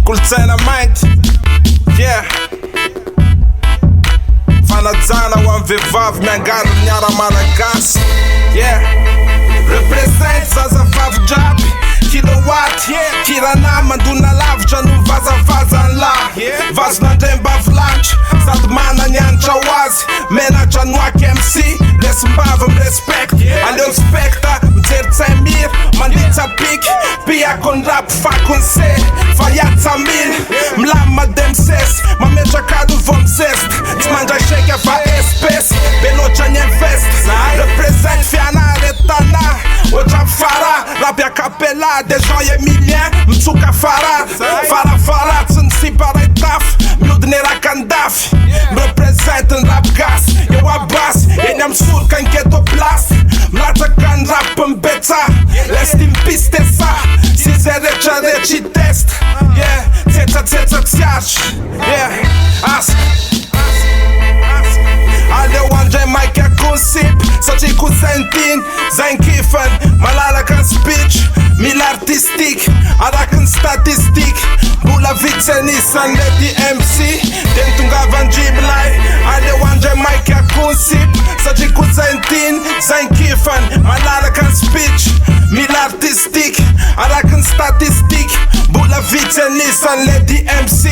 Kolotsaina mainty, yeah. Fanajana ho amin'ny vehivavy miangalo miara-malagasy, yeah. Represent zazavavy jiaby, kilowatt, kirana mandona lavitra no vazavazany lahy. Vazon'andrem-bavilanitra sady mana ny anitra ho azy, menatra noaky MC lesimbava mirespect. Aleo specta mijery mira manditsa piky, piako ny rap fako ny se fa iatsa mily. Milama demsesy mametraka no vo mizesta, tsy mandray shake ava espèce be loatra ny invest. Represent fianara etana otra fara rap a cappella des gens emilien mitsoka fara farafara tsy nisiparay tafy miodiny erakandafy. Represent ny rap gas eo abasy eny amin'ny soroka ny ghetto place, milatsaka ny rap mbetsa lest in peace tesa si zay rehetrarehetra i test, yeah. Tsetsasetsa tsy aritry, yeah. Ask aleo andray maiky akonsip satria kosaintiny zay ny kifany malalaka ny speech mila artistique araky ny statistique. Mbola vitsenisany lety MC de nitongavany Jimlay. Aleo andray maiky akonsip satria kosaintiny zay ny kifany malalaka ny speech mila artistique araky ny statistique. Mbola vitsenisany lety MC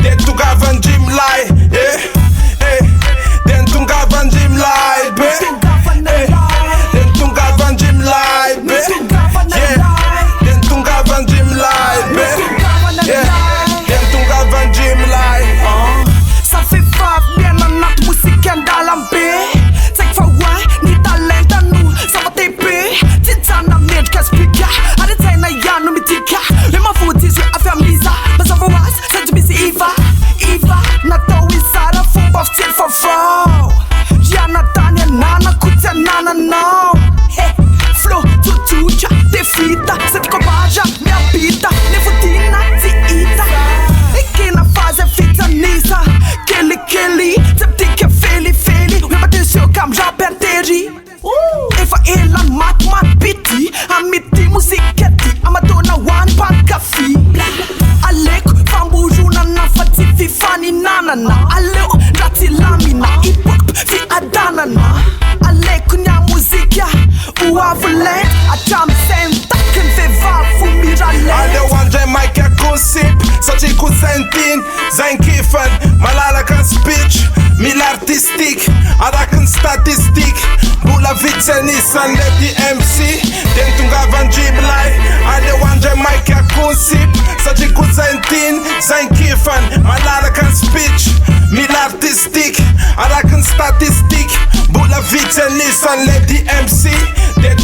de nitongavany Jimlay, den tunga van Jim Lai, be. Den tunga van Jim Lai, be. Den tunga van Jim Lai, be. Den tunga van Jim Lai. Ça fait fort bien en notre musique dans l'ambé. C'est que ouais, ni talent à nous, ça va t'épée. Titana made kaspika, arrête na ya no mitika. Le ma faut dire à faire Lisa, mais ça va was, c'est du busy Eva. Na to isara fomba fiteny fafao. Yana tany anana kotsy anana nao. Flow tsotsotra de fita sady kobaja miabita nefotina tsy hita. Ekena fazy fitsanisa kelikely tsy midika felifely. Oematensio kam rap intery efa elany matimaty pity amity mozikety amatona hoany pankafi. Aleko famboronana fa tsy fifaninanana. Aleo ratsy lamina hip-hop fi adanana. Aleko nya muzika oavolent atram'izay mitaky ny vehivavy vo miralent. Aleo andray maiky akonsip satria kosaintiny zay ny kifany malalaka ny speech mila artistique araky ny statistique. Mbola vitsenisany lety MC de nitongavany Jimlay. Aleo andray maiky akonsip satria kosaintiny zay ny kifany malalaka ny speech mila artistique araky ny statistique. Mbola vitsenisany lety MC de